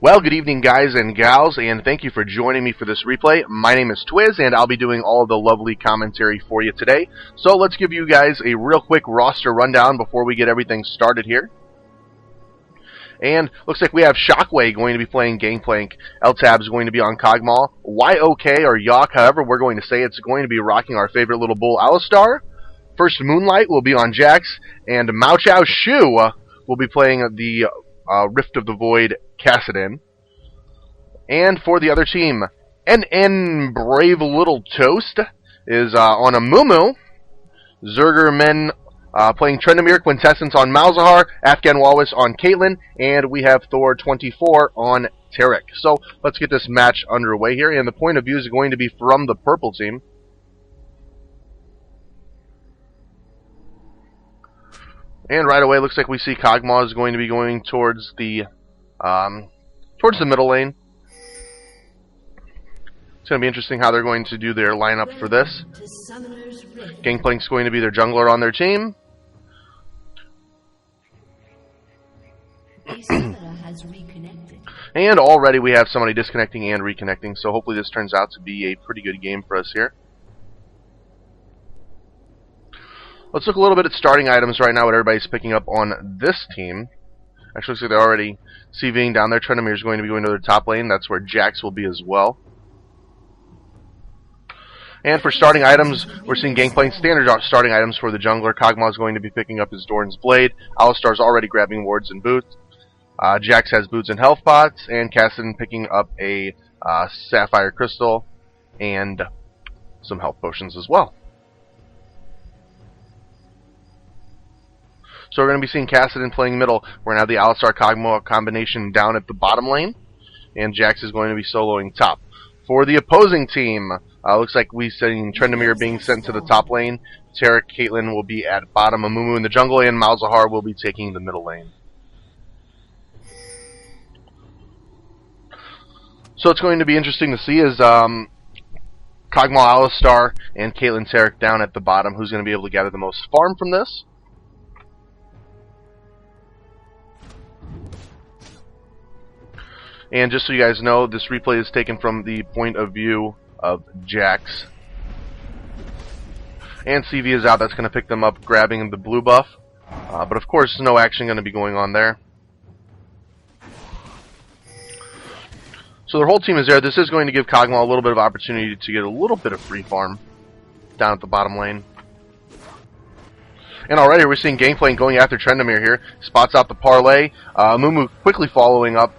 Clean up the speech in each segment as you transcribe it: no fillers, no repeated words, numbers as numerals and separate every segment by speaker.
Speaker 1: Well, good evening, guys and gals, and thank you for joining me for this replay. My name is Twiz, and I'll be doing all of the lovely commentary for you today. So let's give you guys a real quick roster rundown before we get everything started here. And looks like we have Shockwave going to be playing Gangplank. LTAB's going to be on Cogmaw. YOK, or Yok, however we're going to say it's going to be rocking our favorite little bull, Alistar. First Moonlight will be on Jax, and Mao Chao Shu will be playing the Rift of the Void, Kassadin. And for the other team, NN Brave Little Toast is on a Mumu. Zergermen playing Trendemir, Quintessence on Malzahar, Afghan Walrus on Caitlyn, and we have Thor 24 on Tarek. So let's get this match underway here, and the point of view is going to be from the purple team. And right away, looks like we see Cogmaw is going to be going towards the middle lane. It's going to be interesting how they're going to do their lineup for this. Gangplank's going to be their jungler on their team. And already we have somebody disconnecting and reconnecting, so hopefully this turns out to be a pretty good game for us here. Let's look a little bit at starting items right now, what everybody's picking up on this team. Actually, looks like they're already CVing down there. Trendemir is going to be going to their top lane. That's where Jax will be as well. And for starting items, we're seeing Gangplank standard starting items for the jungler. Cogmaw is going to be picking up his Doran's Blade. Alistar's already grabbing wards and boots. Jax has boots and health pots. And Kassadin picking up a Sapphire Crystal and some health potions as well. So we're going to be seeing Kassadin playing middle. We're going to have the Alistar-Cogmaw combination down at the bottom lane. And Jax is going to be soloing top. For the opposing team, looks like we're seeing Trendemir being sent to the top lane. Tarek, Caitlyn will be at bottom. Amumu in the jungle, and Malzahar will be taking the middle lane. So it's going to be interesting to see is Cogmaw, Alistar, and Caitlyn Tarek down at the bottom. Who's going to be able to gather the most farm from this? And just so you guys know, this replay is taken from the point of view of Jax. And CV is out. That's going to pick them up, grabbing the blue buff. But of course, no action going to be going on there. So their whole team is there. This is going to give Cogmaw a little bit of opportunity to get a little bit of free farm down at the bottom lane. And already we're seeing Gangplank going after Trendemir here. Spots out the parlay. Amumu quickly following up.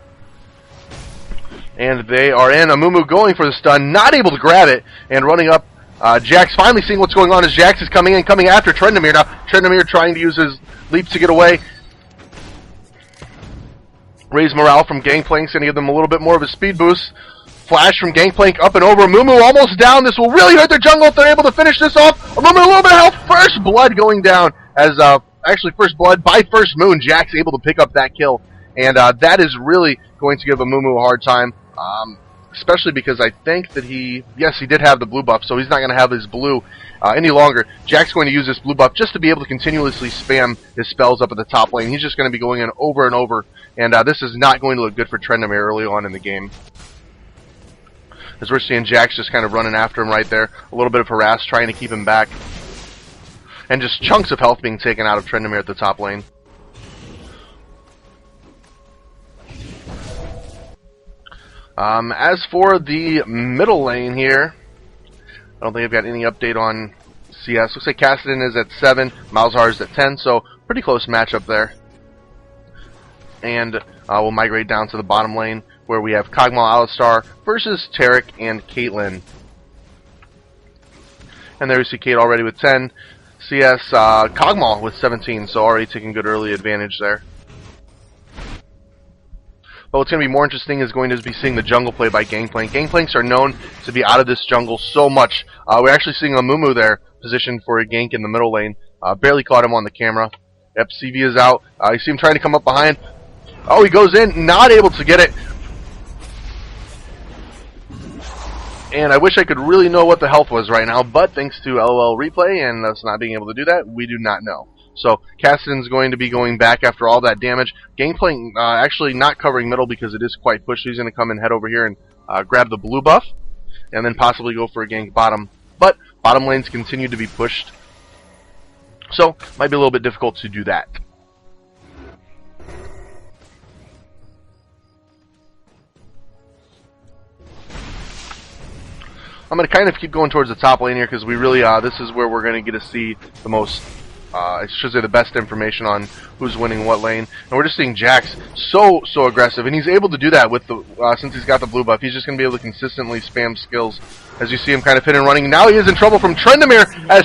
Speaker 1: And they are in. Amumu going for the stun, not able to grab it, and running up. Jax finally seeing what's going on as Jax is coming in, coming after Trendemir. Now, Trendemir trying to use his leap to get away. Raise morale from Gangplank's going to give them a little bit more of a speed boost. Flash from Gangplank up and over. Amumu almost down. This will really hurt their jungle if they're able to finish this off. Amumu a little bit of health. First blood going down as, actually first blood by First Moon. Jax able to pick up that kill. And that is really going to give Amumu a hard time. Especially because I think that he did have the blue buff, so he's not going to have his blue any longer. Jack's going to use this blue buff just to be able to continuously spam his spells up at the top lane. He's just going to be going in over and over, and this is not going to look good for Trendemir early on in the game. As we're seeing Jax just kind of running after him right there, a little bit of harass, trying to keep him back, and just chunks of health being taken out of Trendemir at the top lane. As for the middle lane here, I don't think I've got any update on CS. Looks like Kassadin is at 7, Malzahar is at 10, so pretty close matchup there. And we'll migrate down to the bottom lane, where we have Cogmaw, Alistar versus Tarek and Caitlyn. And there we see Kate already with 10, CS Cogmaw with 17, so already taking good early advantage there. But what's going to be more interesting is going to be seeing the jungle play by Gangplank. Gangplanks are known to be out of this jungle so much. We're actually seeing Amumu there, positioned for a gank in the middle lane. Barely caught him on the camera. Yep, CV is out. You see him trying to come up behind. Oh, he goes in, not able to get it. And I wish I could really know what the health was right now, but thanks to LOL Replay and us not being able to do that, we do not know. So Kassadin's going to be going back after all that damage. Gangplank actually not covering middle because it is quite pushed. He's going to come and head over here and grab the blue buff, and then possibly go for a gank bottom. But bottom lanes continue to be pushed, so might be a little bit difficult to do that. I'm going to kind of keep going towards the top lane here because we really, this is where we're going to get to see the most, I should say the best information on who's winning what lane. And we're just seeing Jax so aggressive, and he's able to do that with the, since he's got the blue buff. He's just going to be able to consistently spam skills as you see him kind of hit and running. Now he is in trouble from Trendamere as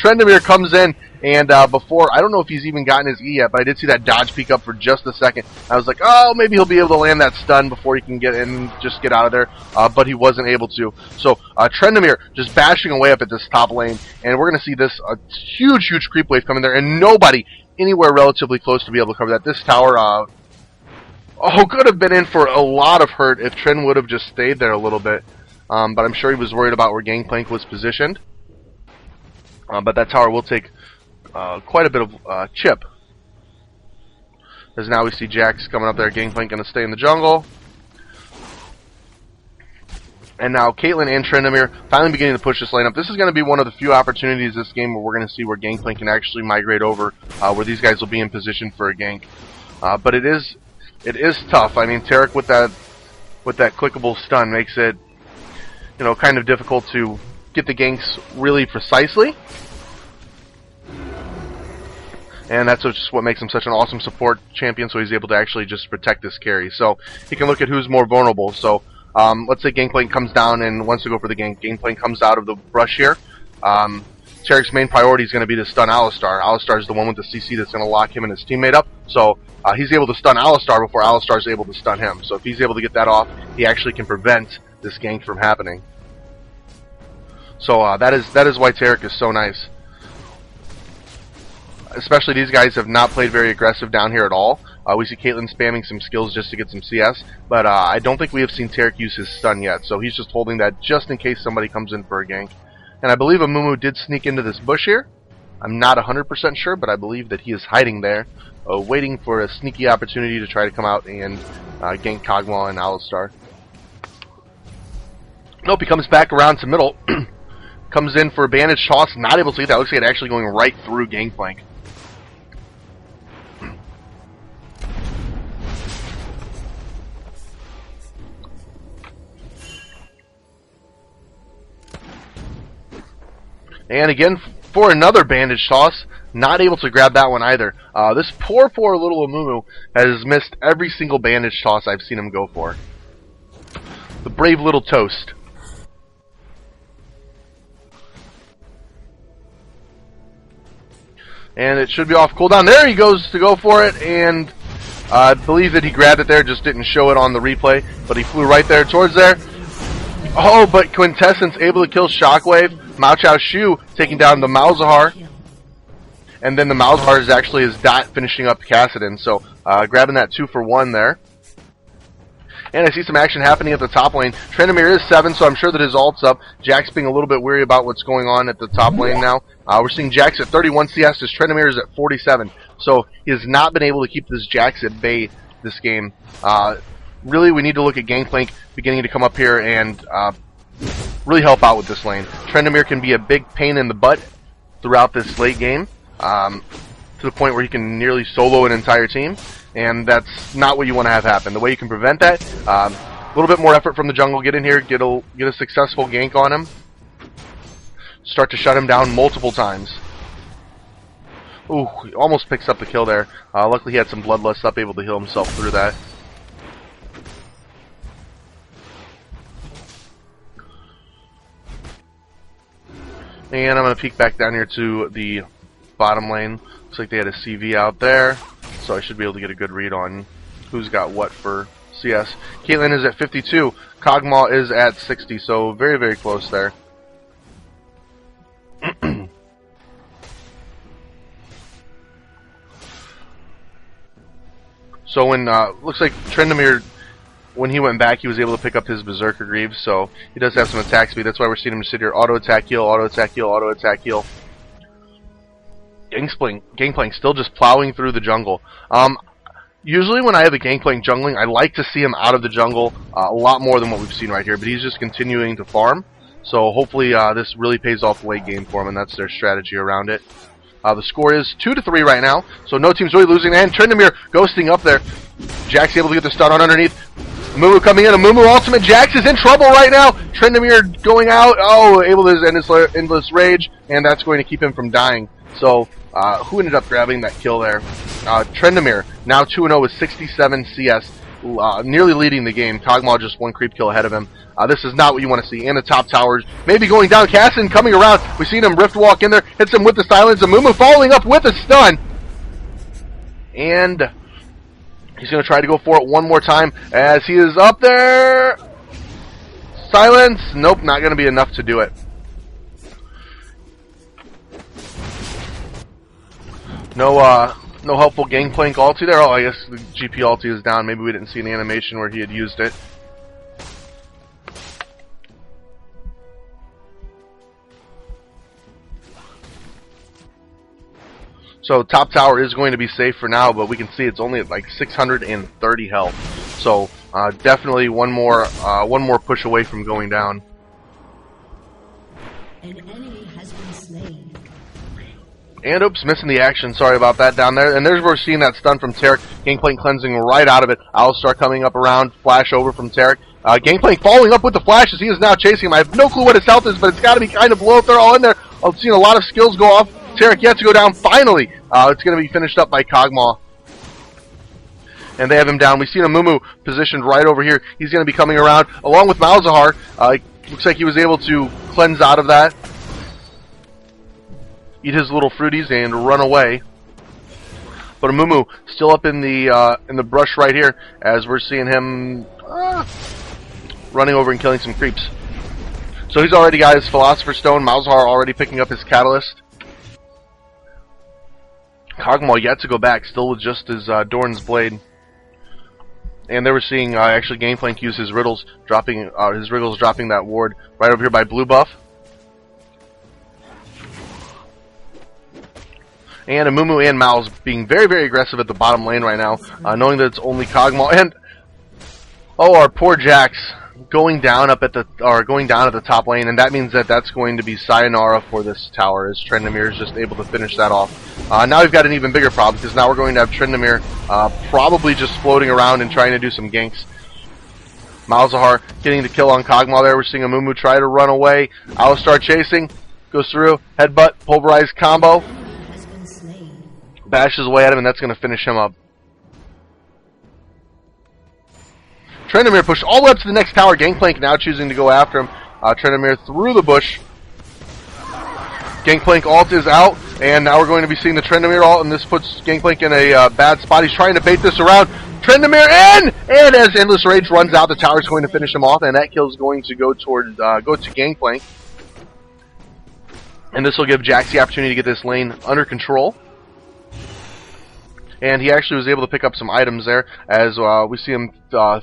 Speaker 1: Trendamere comes in. And before, I don't know if he's even gotten his E yet, but I did see that dodge peek up for just a second. I was like, oh, maybe he'll be able to land that stun before he can get in, just get out of there. But he wasn't able to. So Trendamere just bashing away up at this top lane, and we're going to see this huge creep wave coming there, and nobody anywhere relatively close to be able to cover that. This tower, could have been in for a lot of hurt if Trend would have just stayed there a little bit. But I'm sure he was worried about where Gangplank was positioned. But that tower will take quite a bit of chip. As now we see Jax coming up there. Gangplank going to stay in the jungle. And now Caitlyn and Trendamere finally beginning to push this lane up. This is going to be one of the few opportunities this game where we're going to see where Gangplank can actually migrate over, where these guys will be in position for a gank. But it is tough. I mean, Taric with that clickable stun makes it, kind of difficult to get the ganks really precisely. And that's just what makes him such an awesome support champion, so he's able to actually just protect this carry. So he can look at who's more vulnerable. So let's say Gangplank comes down and wants to go for the gank. Gangplank comes out of the brush here. Taric's main priority is going to be to stun Alistar. Alistar is the one with the CC that's going to lock him and his teammate up. So he's able to stun Alistar before Alistar is able to stun him. So if he's able to get that off, he actually can prevent this gank from happening. So that is why Taric is so nice. Especially these guys have not played very aggressive down here at all. We see Caitlyn spamming some skills just to get some CS, but I don't think we have seen Taric use his stun yet, so he's just holding that just in case somebody comes in for a gank. And I believe Amumu did sneak into this bush here. I'm not 100% sure, but I believe that he is hiding there, waiting for a sneaky opportunity to try to come out and gank Kog'Maw and Alistar. Nope, he comes back around to middle, comes in for a bandage toss, not able to get that. Looks like it actually going right through Gangplank. And again, for another bandage toss, not able to grab that one either. This poor little Amumu has missed every single bandage toss I've seen him go for. The brave little toast. And it should be off cooldown. There he goes to go for it, and I believe that he grabbed it there, just didn't show it on the replay, but he flew right there towards there. Oh, but Quintessence able to kill Shockwave. Mao Chao Shu taking down the Malzahar. And then the Malzahar is actually his dot finishing up Kassadin. So grabbing that 2-for-1 there. And I see some action happening at the top lane. Trendamere is 7, so I'm sure that his ult's up. Jax being a little bit weary about what's going on at the top lane now. We're seeing Jax at 31 CS. His Trendamere is at 47. So he has not been able to keep this Jax at bay this game. Really, we need to look at Gangplank beginning to come up here and really help out with this lane. Trendamere can be a big pain in the butt throughout this late game, to the point where he can nearly solo an entire team, and that's not what you want to have happen. The way you can prevent that, a little bit more effort from the jungle, get in here, get a successful gank on him, start to shut him down multiple times. Ooh, he almost picks up the kill there. Luckily he had some bloodlust up, able to heal himself through that. And I'm going to peek back down here to the bottom lane. Looks like they had a CV out there, so I should be able to get a good read on who's got what for CS. Caitlyn is at 52. Kog'Maw is at 60, so very close there. So when looks like Trendamere, when he went back, he was able to pick up his Berserker Greaves, so he does have some attack speed. That's why we're seeing him sit here, auto attack heal, auto attack heal, auto attack heal. Gangplank still just plowing through the jungle. Usually when I have a Gangplank jungling, I like to see him out of the jungle a lot more than what we've seen right here, but he's just continuing to farm. So hopefully this really pays off late game for him, and that's their strategy around it. The score is 2-3 right now, so no team's really losing. And Trindamere ghosting up there. Jax able to get the stun on underneath. Mumu coming in, a Mumu ultimate. Jax is in trouble right now. Trindamere going out. Oh, able to his endless rage, and that's going to keep him from dying. So, who ended up grabbing that kill there? Trindamere, now 2-0 with 67 CS, nearly leading the game. Kog'Maw just one creep kill ahead of him. This is not what you want to see. And the top towers maybe going down. Cassin coming around. We've seen him rift walk in there. Hits him with the silence. A Mumu following up with a stun. And he's going to try to go for it one more time as he is up there. Silence. Nope, not going to be enough to do it. No helpful Gangplank ulti there. Oh, I guess the GP ulti is down. Maybe we didn't see an animation where he had used it. So top tower is going to be safe for now, but we can see it's only at like 630 health. So definitely one more push away from going down.
Speaker 2: An enemy has been slain.
Speaker 1: And oops, missing the action. Sorry about that down there. And there's where we're seeing that stun from Taric. Gangplank cleansing right out of it. Alistar coming up around. Flash over from Taric. Gangplank following up with the flashes. He is now chasing him. I have no clue what his health is, but it's got to be kind of low if they're all in there. I've seen a lot of skills go off. Taric yet to go down. Finally, it's going to be finished up by Kog'Maw. And they have him down. We've seen a Mumu positioned right over here. He's going to be coming around along with Malzahar. Looks like he was able to cleanse out of that. Eat his little fruities and run away. But a Mumu still up in the brush right here as we're seeing him running over and killing some creeps. So he's already got his Philosopher's Stone. Malzahar already picking up his Catalyst. Kog'Maw yet to go back, still with just his Doran's Blade. And they were seeing actually Gangplank use his Riddles, dropping that ward right over here by Blue Buff. And a Mumu and Mal's being very, very aggressive at the bottom lane right now, knowing that it's only Kog'Maw. And our poor Jax going down at the top lane, and that means that that's going to be sayonara for this tower, as Trindamere is just able to finish that off. Now we've got an even bigger problem, because now we're going to have Trindamere probably just floating around and trying to do some ganks. Malzahar getting the kill on Kog'Maw there. We're seeing a Mumu try to run away. Alistar chasing, goes through, headbutt, pulverized combo. Bashes away at him, and that's going to finish him up. Trindamere pushed all the way up to the next tower. Gangplank now choosing to go after him. Trindamere through the bush. Gangplank ult is out, and now we're going to be seeing the Trindamere ult, and this puts Gangplank in a bad spot. He's trying to bait this around. Trindamere in! And as Endless Rage runs out, the tower's going to finish him off, and that kill is going to go to Gangplank. And this will give Jax the opportunity to get this lane under control. And he actually was able to pick up some items there as we see him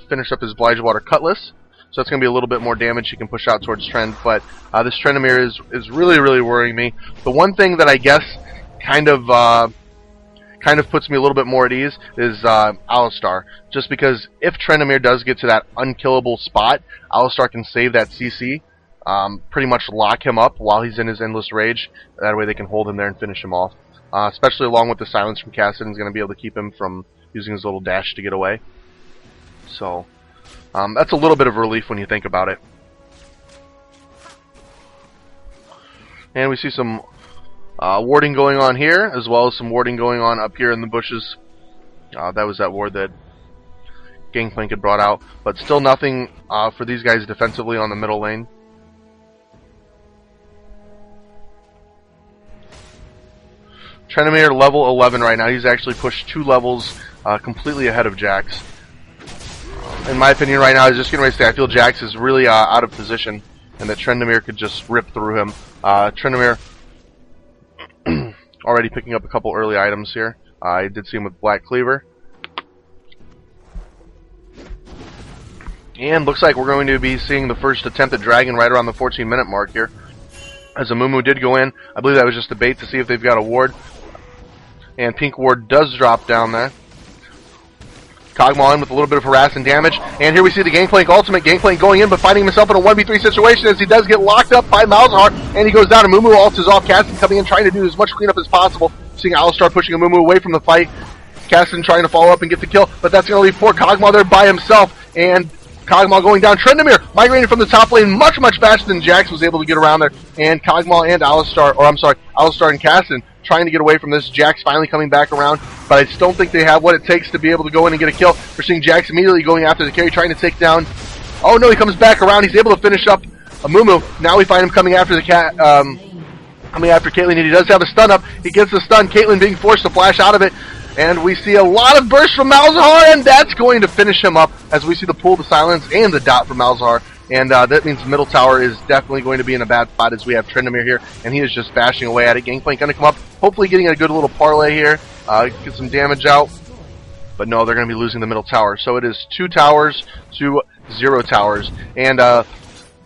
Speaker 1: finish up his Blightwater Cutlass. So that's going to be a little bit more damage he can push out towards Trend. But this Trindamere is really, really worrying me. The one thing that I guess kind of puts me a little bit more at ease is Alistar. Just because if Trindamere does get to that unkillable spot, Alistar can save that CC, pretty much lock him up while he's in his Endless Rage. That way they can hold him there and finish him off. Especially along with the silence from Cassidon is going to be able to keep him from using his little dash to get away. So, that's a little bit of relief when you think about it. And we see some warding going on here, as well as some warding going on up here in the bushes. That was that ward that Gangplank had brought out. But still nothing for these guys defensively on the middle lane. Trindamere level 11 right now. He's actually pushed 2 levels completely ahead of Jax. In my opinion right now, I was just going to say I feel Jax is really out of position and that Trindamere could just rip through him. Trindamere already picking up a couple early items here. I did see him with Black Cleaver. And looks like we're going to be seeing the first attempt at Dragon right around the 14-minute mark here. As a Mumu did go in, I believe that was just a bait to see if they've got a ward. And Pink Ward does drop down there. Kog'Maw in with a little bit of harass and damage. And here we see the Gangplank ultimate. Gangplank going in, but finding himself in a 1v3 situation as he does get locked up by Malzahar. And he goes down. Amumu ults is off. Caston coming in, trying to do as much cleanup as possible. Seeing Alistar pushing Amumu away from the fight. Caston trying to follow up and get the kill, but that's going to leave poor Kog'Maw there by himself. And Kog'Maw going down. Trendamir migrating from the top lane much, much faster than Jax was able to get around there. And Kog'Maw and Alistar, or I'm sorry, Alistar and Caston trying to get away from this. Jax finally coming back around, but I just don't think they have what it takes to be able to go in and get a kill. We're seeing Jax immediately going after the carry, trying to take down. Oh no, he comes back around. He's able to finish up Amumu. Now we find him coming after the coming after Caitlyn, and he does have a stun up. He gets the stun. Caitlyn being forced to flash out of it. And we see a lot of bursts from Malzahar, and that's going to finish him up as we see the pull, the silence, and the dot from Malzahar. And that means middle tower is definitely going to be in a bad spot as we have Trendamir here, and he is just bashing away at it. Gangplank going to come up, hopefully getting a good little parlay here, get some damage out. But no, they're going to be losing the middle tower. So it is 2 towers to 0 towers. And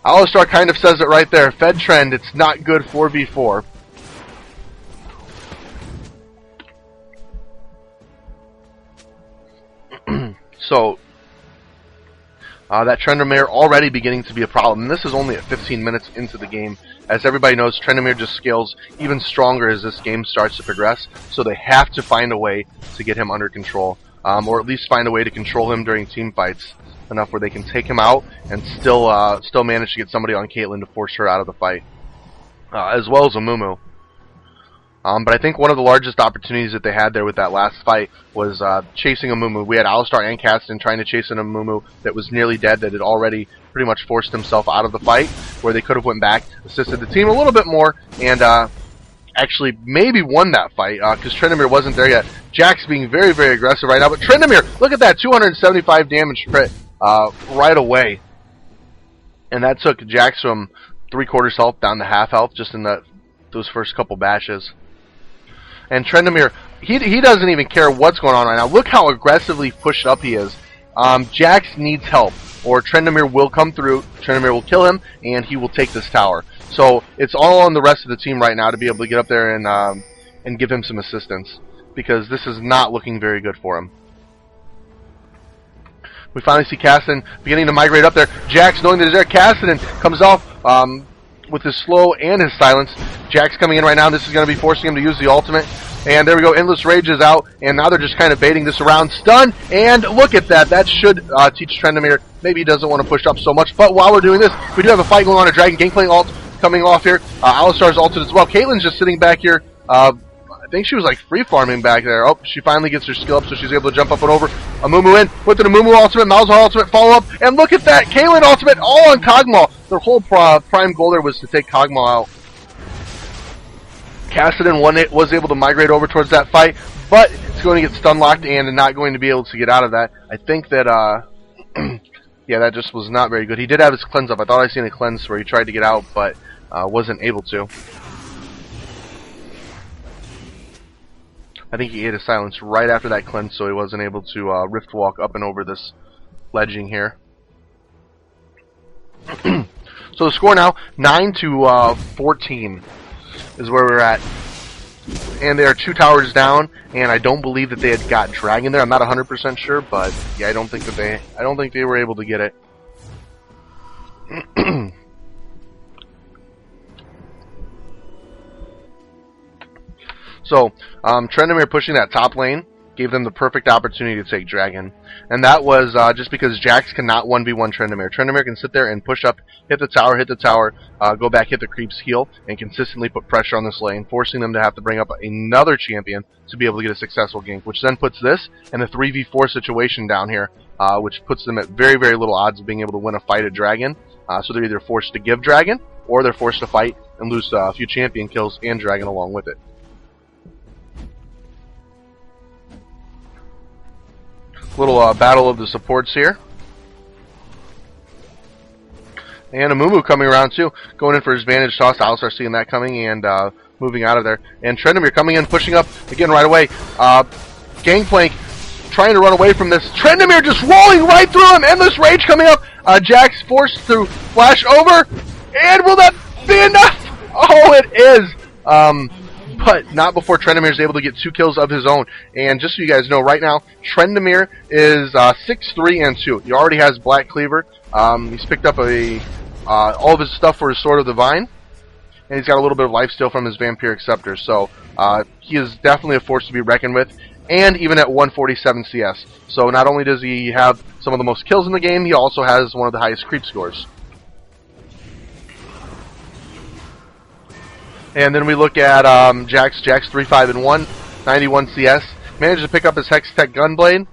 Speaker 1: Alistar kind of says it right there. Fed trend, it's not good 4v4. So, that Trendamir already beginning to be a problem. And this is only at 15 minutes into the game. As everybody knows, Trendamir just scales even stronger as this game starts to progress. So they have to find a way to get him under control. Or at least find a way to control him during team fights. Enough where they can take him out and still manage to get somebody on Caitlyn to force her out of the fight. As well as Amumu. But I think one of the largest opportunities that they had there with that last fight was chasing Amumu. We had Alistar and Caston trying to chase an Amumu that was nearly dead, that had already pretty much forced himself out of the fight, where they could have went back, assisted the team a little bit more, and actually maybe won that fight, because Trendamir wasn't there yet. Jax being very, very aggressive right now, but Trendamir, look at that, 275 damage crit right away. And that took Jax from 3/4 health down to half health just in those first couple bashes. And Trendamir, he doesn't even care what's going on right now. Look how aggressively pushed up he is. Jax needs help, or Trendamir will come through, Trendamir will kill him, and he will take this tower. So it's all on the rest of the team right now to be able to get up there and give him some assistance, because this is not looking very good for him. We finally see Caston beginning to migrate up there. Jax, knowing that he's there, Caston comes off with his slow and his silence. Jax coming in right now. This is going to be forcing him to use the ultimate. And there we go. Endless Rage is out. And now they're just kind of baiting this around. Stun. And look at that. That should teach Trendamir. Maybe he doesn't want to push up so much. But while we're doing this, we do have a fight going on. A Dragon Gangplank ult coming off here. Alistar's ulted as well. Caitlyn's just sitting back here. I think she was like free farming back there. Oh, she finally gets her skill up, so she's able to jump up and over. Amumu in with an Amumu ultimate, Malzahar ultimate follow up, and look at that, Caitlyn ultimate all on Kog'Maw. Their whole prime goal there was to take Kog'Maw out. Cassidon was able to migrate over towards that fight, but it's going to get stun locked and not going to be able to get out of that. I think that yeah, that just was not very good. He did have his cleanse up. I thought I seen a cleanse where he tried to get out, but wasn't able to. I think he ate a silence right after that cleanse, so he wasn't able to rift walk up and over this ledging here. So the score now, 9-14 is where we're at. And they are 2 towers down, and I don't believe that they had got Dragon there. I'm not 100% sure, but yeah, I don't think they were able to get it. So, Trendamir pushing that top lane gave them the perfect opportunity to take Dragon. And that was just because Jax cannot 1v1 Trendamir. Trendamir can sit there and push up, hit the tower, go back, hit the creeps, heal, and consistently put pressure on this lane, forcing them to have to bring up another champion to be able to get a successful gank, which then puts this in a 3v4 situation down here, which puts them at very, very little odds of being able to win a fight at Dragon. So they're either forced to give Dragon, or they're forced to fight and lose a few champion kills and Dragon along with it. Little battle of the supports here. And Amumu coming around too, going in for his Vantage Toss. Alistar seeing that coming and moving out of there. And Trendamir coming in, pushing up again right away. Gangplank trying to run away from this. Trendamir just rolling right through him. Endless Rage coming up. Jax forced to flash over. And will that be enough? Oh, it is. but not before Trendemir is able to get 2 kills of his own. And just so you guys know, right now, Trendemir is 6-3-2. He already has Black Cleaver. He's picked up all of his stuff for his Sword of the Vine, and he's got a little bit of lifesteal from his Vampiric Scepter. So he is definitely a force to be reckoned with, and even at 147 CS. So not only does he have some of the most kills in the game, he also has one of the highest creep scores. And then we look at Jax. Jax 3-5-1, 91 CS. Managed to pick up his Hex Tech Gunblade,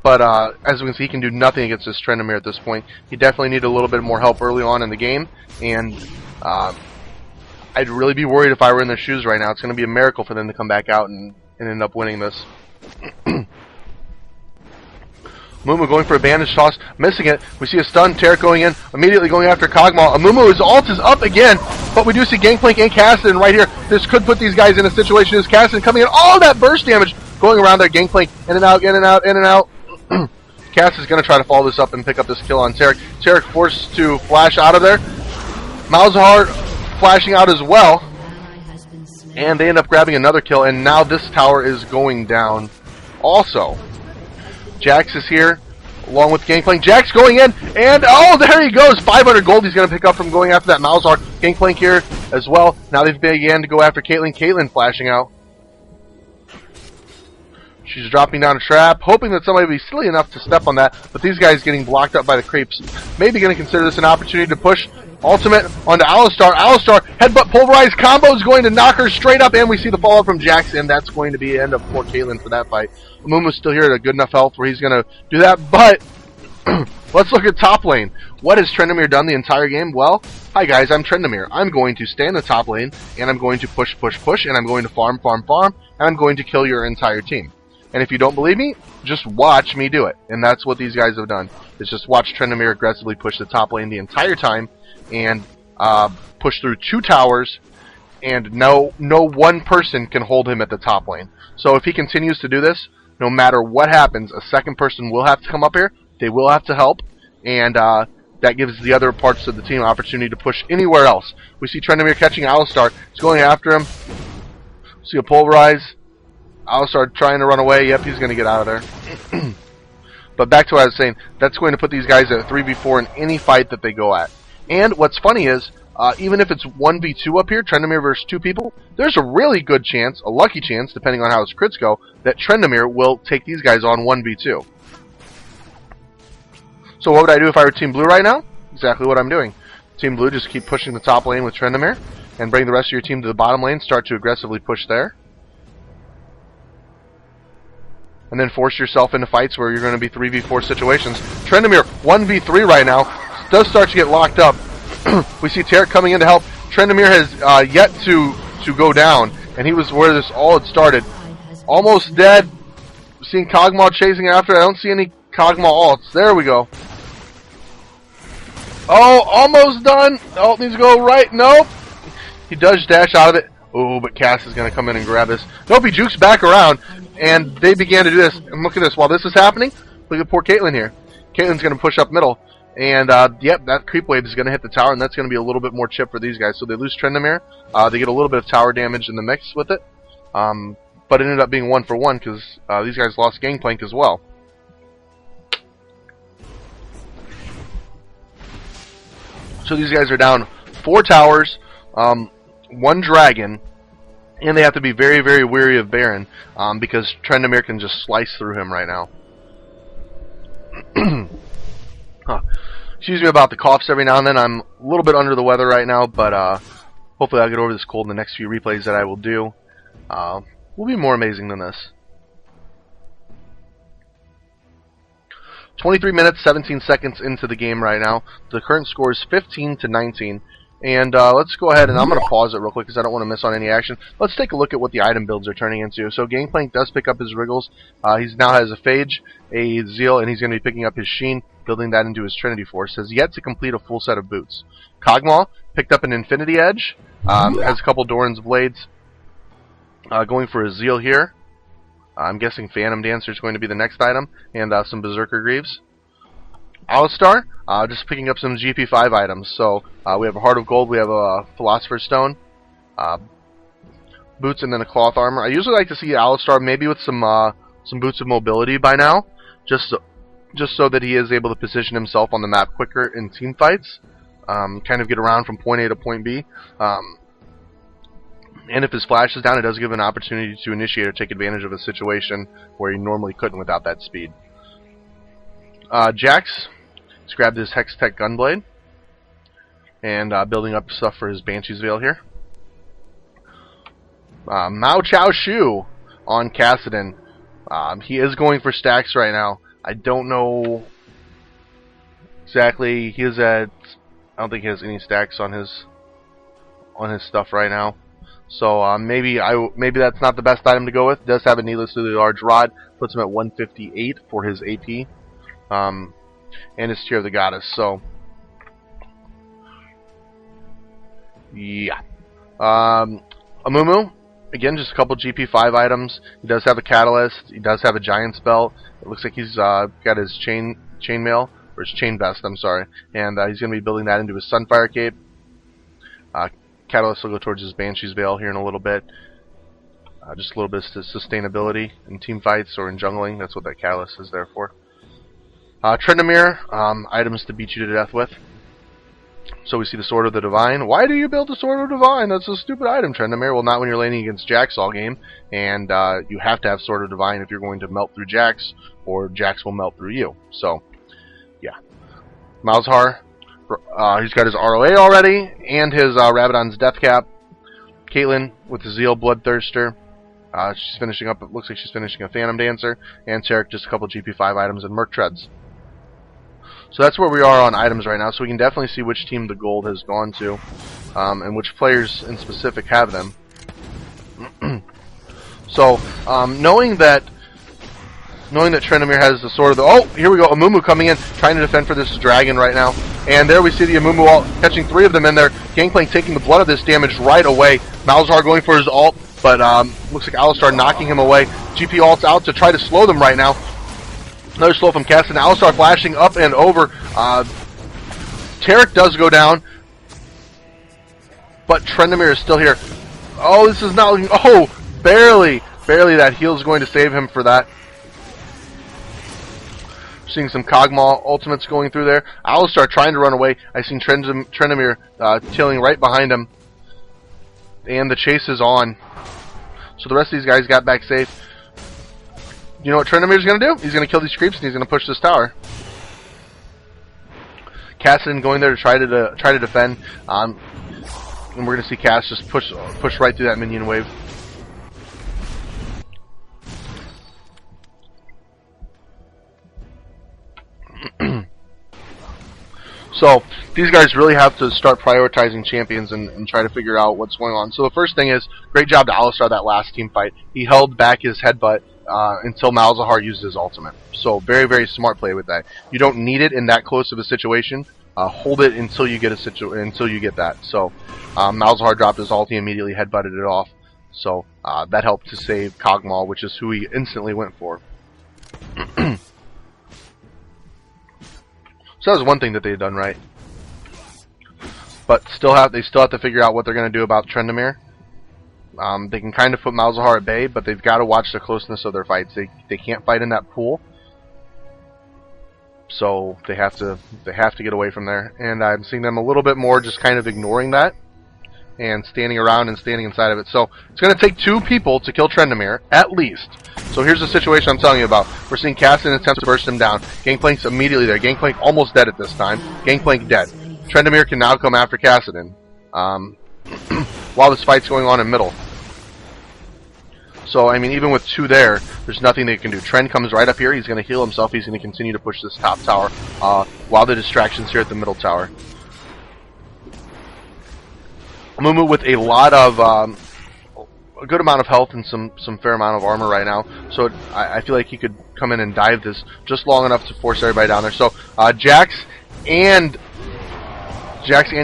Speaker 1: but as we can see, he can do nothing against this Trendemir at this point. He definitely needed a little bit more help early on in the game, and I'd really be worried if I were in their shoes right now. It's going to be a miracle for them to come back out and end up winning this. Amumu going for a bandage toss, missing it. We see a stun, Tarek going in, immediately going after Kog'Maw. Amumu, his ult is up again, but we do see Gangplank and Kassadin right here. This could put these guys in a situation. Is Kassadin coming in? All that burst damage going around there. Gangplank in and out, in and out, in and out. Cass is going to try to follow this up and pick up this kill on Tarek. Tarek forced to flash out of there. Malzahar flashing out as well. And they end up grabbing another kill, and now this tower is going down also. Jax is here, along with Gangplank. Jax going in, and oh, there he goes! 500 gold he's going to pick up from going after that Malzahar. Gangplank here as well. Now they've began to go after Caitlyn. Caitlyn flashing out. She's dropping down a trap, hoping that somebody will be silly enough to step on that, but these guys getting blocked up by the creeps. Maybe going to consider this an opportunity to push ultimate onto Alistar. Alistar, headbutt pulverized combo is going to knock her straight up, and we see the follow-up from Jax, and that's going to be the end of poor Caitlyn for that fight. Amumu's still here at a good enough health where he's going to do that, but let's look at top lane. What has Trendemir done the entire game? Well, hi guys, I'm Trendemir. I'm going to stay in the top lane, and I'm going to push, and I'm going to farm, and I'm going to kill your entire team. And if you don't believe me, just watch me do it. And that's what these guys have done. Is just watch Trendemir aggressively push the top lane the entire time and push through 2 towers, and no one person can hold him at the top lane. So if he continues to do this, no matter what happens, a second person will have to come up here. They will have to help, and that gives the other parts of the team opportunity to push anywhere else. We see Trendemir catching Alistar. He's going after him. See a pulverize. Alistar trying to run away. Yep, he's going to get out of there. But back to what I was saying, that's going to put these guys at 3v4 in any fight that they go at. And what's funny is, even if it's 1v2 up here, Trendemir versus 2 people, there's a really good chance, a lucky chance, depending on how his crits go, that Trendemir will take these guys on 1v2. So what would I do if I were Team Blue right now? Exactly what I'm doing. Team Blue, just keep pushing the top lane with Trendemir, and bring the rest of your team to the bottom lane, start to aggressively push there. And then force yourself into fights where you're going to be 3v4 situations. Trendemir, 1v3 right now, does start to get locked up. We see Tarek coming in to help. Trendemir has yet to go down, and he was where this all had started. Almost dead. Seeing Kog'Maw chasing after. I don't see any Kog'Maw ults. There we go. Oh, almost done. Oh, needs to go right. Nope. He does dash out of it. Oh, but Cass is going to come in and grab this. Nope, he jukes back around, and they began to do this. And look at this. While this is happening, look at poor Caitlyn here. Caitlyn's going to push up middle. And, yep, that creep wave is going to hit the tower, and that's going to be a little bit more chip for these guys. So they lose Trendemir. They get a little bit of tower damage in the mix with it. But it ended up being 1-for-1 because these guys lost Gangplank as well. So these guys are down 4 towers, 1 dragon, and they have to be very, very wary of Baron because Trendemir can just slice through him right now. Excuse me about the coughs every now and then. I'm a little bit under the weather right now, but hopefully I'll get over this cold in the next few replays that I will do. Will be more amazing than this. 23 minutes, 17 seconds into the game right now. The current score is 15-19. And let's go ahead, and I'm going to pause it real quick because I don't want to miss on any action. Let's take a look at what the item builds are turning into. So Gangplank does pick up his Wriggles. He now has a Phage, a Zeal, and he's going to be picking up his Sheen, building that into his Trinity Force. Has yet to complete a full set of boots. Kog'Maw picked up an Infinity Edge, has a couple Doran's Blades, going for a Zeal here. I'm guessing Phantom Dancer is going to be the next item, and some Berserker Greaves. Alistar, just picking up some GP5 items. So we have a Heart of Gold, we have a Philosopher's Stone, boots and then a cloth armor. I usually like to see Alistar maybe with some boots of mobility by now, just so that he is able to position himself on the map quicker in team fights, kind of get around from point A to point B. And if his flash is down, it does give an opportunity to initiate or take advantage of a situation where he normally couldn't without that speed. Jax, he's grabbed his Hex Tech Gunblade and building up stuff for his Banshee's Veil here. Mao Chao Shu on Kassadin. He is going for stacks right now. I don't know exactly. I don't think he has any stacks on his stuff right now. So maybe that's not the best item to go with. He does have a needlessly large rod, puts him at 158 for his AP, and his Tear of the Goddess. So yeah, Amumu, again, just a couple GP5 items. He does have a Catalyst. He does have a Giant's Belt. It looks like he's got his chainmail, or his chain vest, I'm sorry, and he's going to be building that into his Sunfire Cape. Catalyst will go towards his Banshee's Veil here in a little bit. Just a little bit of sustainability in team fights or in jungling. That's what that Catalyst is there for. Trendamir, items to beat you to death with. So we see the Sword of the Divine. Why do you build the Sword of the Divine? That's a stupid item, Trendamir. Well, not when you're laning against Jax all game. And you have to have Sword of Divine if you're going to melt through Jax, or Jax will melt through you. So, yeah. Malzahar, he's got his ROA already, and his Rabadon's Death Cap. Caitlyn with the Zeal Bloodthirster. She's finishing up, it looks like she's finishing a Phantom Dancer. And Tarek, just a couple GP5 items and Merc Treads. So that's where we are on items right now, so we can definitely see which team the gold has gone to, and which players in specific have them. So, knowing that Trendamir has the Sword of the... Oh, here we go, Amumu coming in, trying to defend for this dragon right now. And there we see the Amumu ult, catching 3 of them in there. Gangplank taking the brunt of this damage right away. Malzahar going for his ult, but looks like Alistar knocking him away. GP ult's out to try to slow them right now. Another slow from Kassadin. Alistar flashing up and over. Tarek does go down, but Trendamir is still here. Oh, this is not looking... Oh, barely that heal is going to save him for that. Seeing some Kog'Maw ultimates going through there. Alistar trying to run away. I seen Trendamir tailing right behind him. And the chase is on. So the rest of these guys got back safe. You know what Trendamir's going to do? He's going to kill these creeps and he's going to push this tower. Kassadin going there to try to defend. And we're going to see Cass just push right through that minion wave. So these guys really have to start prioritizing champions and try to figure out what's going on. So the first thing is, great job to Alistar that last team fight. He held back his headbutt until Malzahar used his ultimate. So very, very smart play with that. You don't need it in that close of a situation. Hold it until you get that. So Malzahar dropped his ulti, immediately headbutted it off. So that helped to save Kog'Maw, which is who he instantly went for. So that was one thing that they had done right. But they still have to figure out what they're going to do about Trendamir. They can kind of put Malzahar at bay, but they've got to watch the closeness of their fights. They can't fight in that pool, so they have to get away from there. And I'm seeing them a little bit more just kind of ignoring that and standing around and standing inside of it. So it's going to take 2 people to kill Trendamir at least. So here's the situation I'm telling you about. We're seeing Kassadin attempt to burst him down. Gangplank's immediately there. Gangplank almost dead at this time. Gangplank dead. Trendamir can now come after Kassadin while this fight's going on in middle. So, I mean, even with 2 there, there's nothing they can do. Trend comes right up here. He's going to heal himself. He's going to continue to push this top tower while the distraction's here at the middle tower. Amumu with a lot of... a good amount of health and some fair amount of armor right now. So I feel like he could come in and dive this just long enough to force everybody down there. So Jax and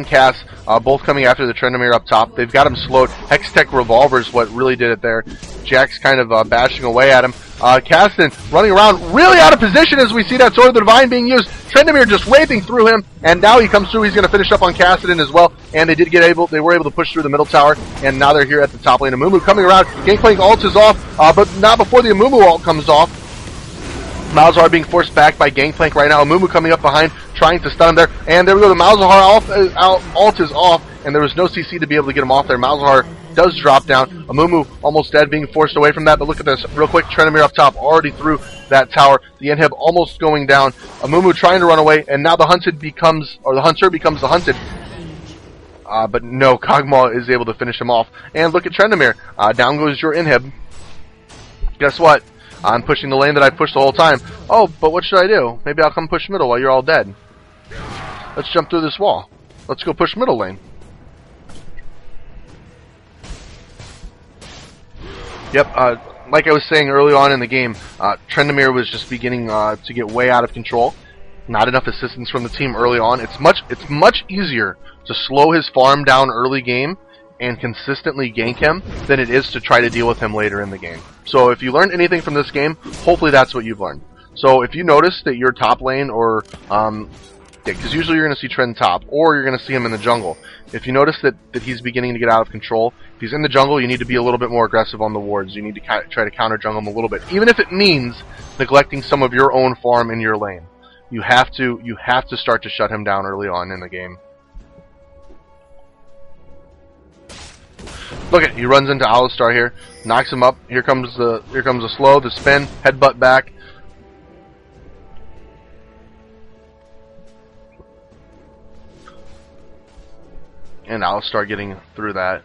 Speaker 1: Cass both coming after the Trendamir up top. They've got him slowed. Hextech Revolver is what really did it there. Jack's kind of bashing away at him. Caston running around, really out of position as we see that Sword of the Divine being used. Trendemir just waving through him, and now he comes through. He's going to finish up on Caston as well. And they were able to push through the middle tower, and now they're here at the top lane. Amumu coming around. Gangplank ult is off, but not before the Amumu ult comes off. Malzahar being forced back by Gangplank right now. Amumu coming up behind, trying to stun him there. And there we go. The Malzahar ult is off, and there was no CC to be able to get him off there. Malzahar does drop down. Amumu almost dead, being forced away from that. But look at this real quick. Trendemir up top, already through that tower. The inhib almost going down. Amumu trying to run away, and now the hunter becomes the hunted. But no, Kog'Maw is able to finish him off. And look at Trendemir. Down goes your inhib. Guess what? I'm pushing the lane that I pushed the whole time. Oh, but what should I do? Maybe I'll come push middle while you're all dead. Let's jump through this wall. Let's go push middle lane. Yep, like I was saying early on in the game, Trendemir was just beginning to get way out of control. Not enough assistance from the team early on. It's much easier to slow his farm down early game and consistently gank him than it is to try to deal with him later in the game. So if you learned anything from this game, hopefully that's what you've learned. So if you notice that your top lane, or because usually you're going to see Trend top, or you're going to see him in the jungle. If you notice that he's beginning to get out of control, if he's in the jungle, you need to be a little bit more aggressive on the wards. You need to try to counter jungle him a little bit, even if it means neglecting some of your own farm in your lane. You have to start to shut him down early on in the game. Look at, he runs into Alistar here, knocks him up. Here comes the slow, the spin, headbutt back. And Alistar getting through that.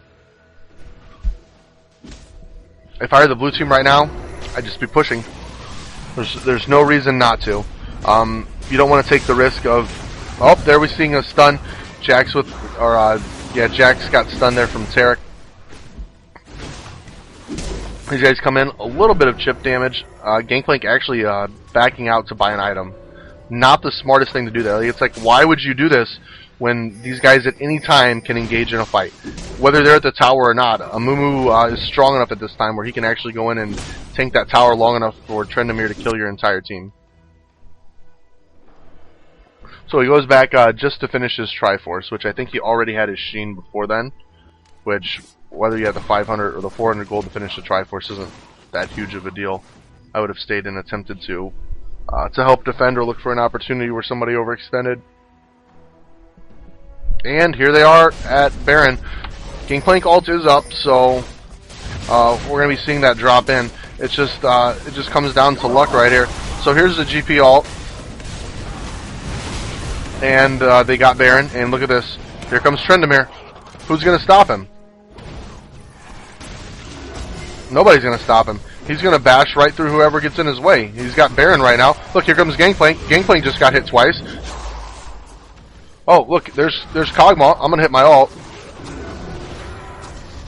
Speaker 1: If I were the blue team right now, I'd just be pushing. There's no reason not to. You don't want to take the risk of. Oh, there we're seeing a stun. Jax Jax got stunned there from Tarek. These guys come in, a little bit of chip damage. Gangplank actually backing out to buy an item. Not the smartest thing to do there. It's like, why would you do this when these guys at any time can engage in a fight? Whether they're at the tower or not, Amumu is strong enough at this time where he can actually go in and tank that tower long enough for Trendemir to kill your entire team. So he goes back just to finish his Triforce, which I think he already had his Sheen before then, which, whether you have the 500 or the 400 gold to finish the Triforce isn't that huge of a deal. I would have stayed and attempted to help defend or look for an opportunity where somebody overextended. And here they are at Baron. Gangplank ult is up, so we're going to be seeing that drop in. It just comes down to luck right here. So here's the GP ult. And they got Baron, and look at this. Here comes Trendemir. Who's going to stop him? Nobody's going to stop him. He's going to bash right through whoever gets in his way. He's got Baron right now. Look, here comes Gangplank. Gangplank just got hit twice. Oh, look, there's Kog'Maw. I'm going to hit my ult.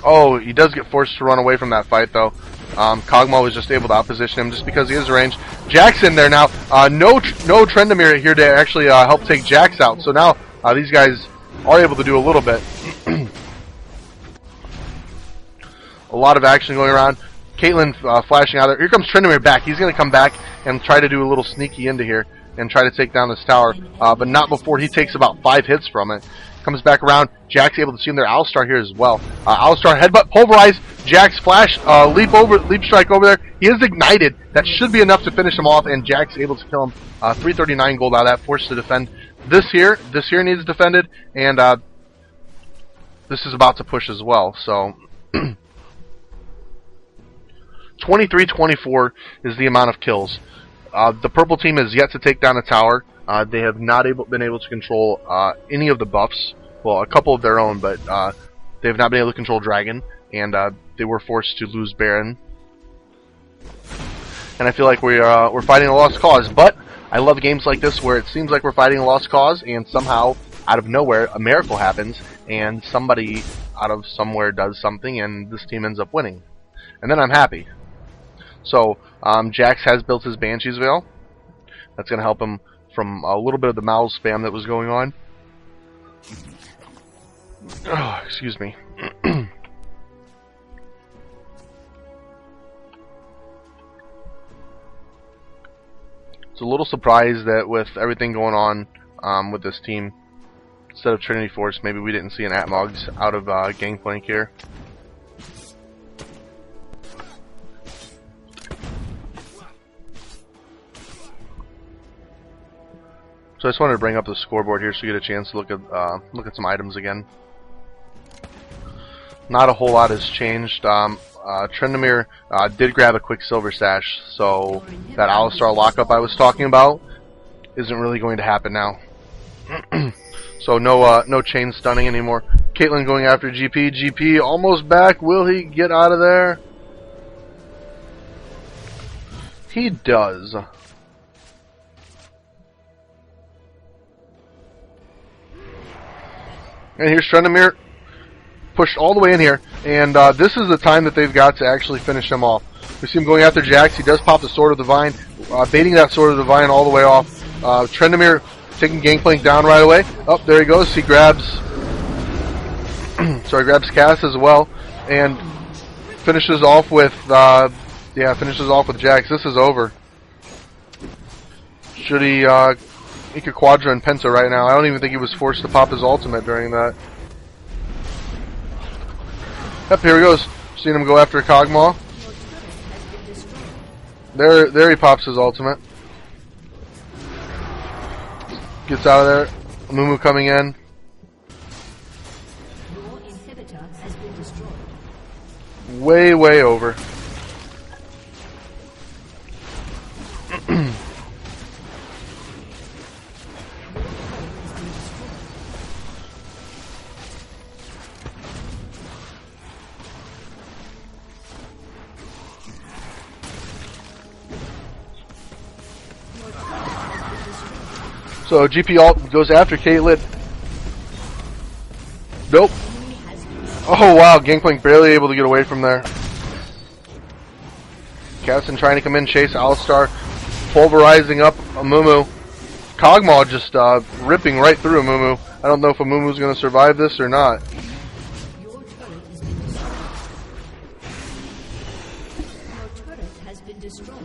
Speaker 1: Oh, he does get forced to run away from that fight, though. Kog'Maw was just able to outposition him just because he is ranged. Jack's in there now. No Trendemir here to actually help take Jax out. So now these guys are able to do a little bit. A lot of action going around. Caitlyn flashing out there. Here comes Trendemir back. He's going to come back and try to do a little sneaky into here and try to take down this tower, but not before he takes about 5 hits from it. Comes back around. Jack's able to see him there. Alistar here as well. Alistar headbutt, pulverize. Jack's flash, leap strike over there. He is ignited. That should be enough to finish him off, and Jack's able to kill him. 339 gold out of that, forced to defend. This here needs defended, and this is about to push as well. So 23-24 is the amount of kills. The purple team has yet to take down a tower. They have not been able to control any of the buffs. Well, a couple of their own, but they have not been able to control Dragon, and they were forced to lose Baron. And I feel like we're fighting a lost cause. But I love games like this where it seems like we're fighting a lost cause, and somehow, out of nowhere, a miracle happens, and somebody out of somewhere does something, and this team ends up winning. And then I'm happy. So, Jax has built his Banshee's Veil. That's going to help him from a little bit of the mouse spam that was going on. Oh, excuse me. a little surprised that with everything going on with this team, instead of Trinity Force, maybe we didn't see an Atmogs out of Gangplank here. So I just wanted to bring up the scoreboard here so you get a chance to look at some items again. Not a whole lot has changed. Trendamir did grab a quick silver sash, so that Alistar lockup I was talking about isn't really going to happen now. So no chain stunning anymore. Caitlyn going after GP. GP almost back. Will he get out of there? He does. And here's Trendamir, pushed all the way in here, and this is the time that they've got to actually finish him off. We see him going after Jax. He does pop the Sword of the Divine, baiting that Sword of the Divine all the way off. Trendamir taking Gangplank down right away. Oh, there he goes. He grabs, sorry, grabs Cass as well, and finishes off with, finishes off with Jax. This is over. Should he could Quadra and Penta right now. I don't even think he was forced to pop his ultimate during that. Yep, here he goes. Seen him go after Kog'Maw. There he pops his ultimate. Gets out of there. Mumu coming in.
Speaker 2: Your inhibitor has been destroyed.
Speaker 1: Way over. So GP ult goes after Caitlyn. Nope. Oh wow, Gangplank barely able to get away from there. Casson trying to come in, chase Alistar, pulverizing up Amumu. Kog'Maw just ripping right through Amumu. I don't know if Amumu's going to survive this or not.
Speaker 2: Your turret has been destroyed. Your turret has been destroyed.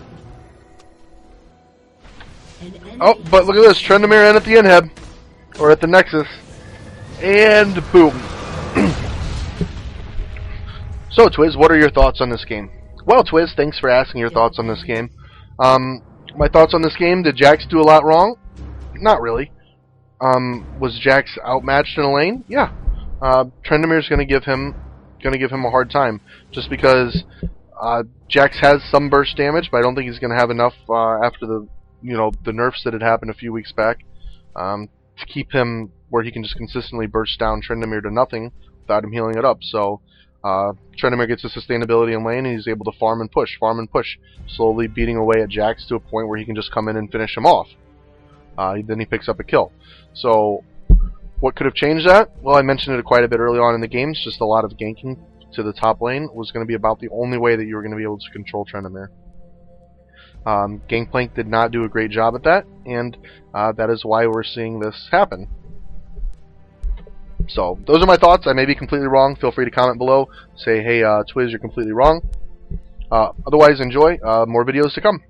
Speaker 1: Oh, but look at this. Trendamir in at the Inhib. Or at the Nexus. And boom. So, Twiz, what are your thoughts on this game? Well, Twiz, thanks for asking your thoughts on this game. My thoughts on this game, did Jax do a lot wrong? Not really. Was Jax outmatched in a lane? Yeah. Trendamir's going to give him a hard time. Just because Jax has some burst damage, but I don't think he's going to have enough after the nerfs that had happened a few weeks back to keep him where he can just consistently burst down Trendamir to nothing without him healing it up. So Trendamir gets the sustainability in lane, and he's able to farm and push, slowly beating away at Jax to a point where he can just come in and finish him off. Then he picks up a kill. So what could have changed that? Well, I mentioned it quite a bit early on in the game. It's just a lot of ganking to the top lane was going to be about the only way that you were going to be able to control Trendamir. Gangplank did not do a great job at that, and that is why we're seeing this happen. So, those are my thoughts. I may be completely wrong. Feel free to comment below. Say, hey, Twiz, you're completely wrong. Otherwise, enjoy. More videos to come.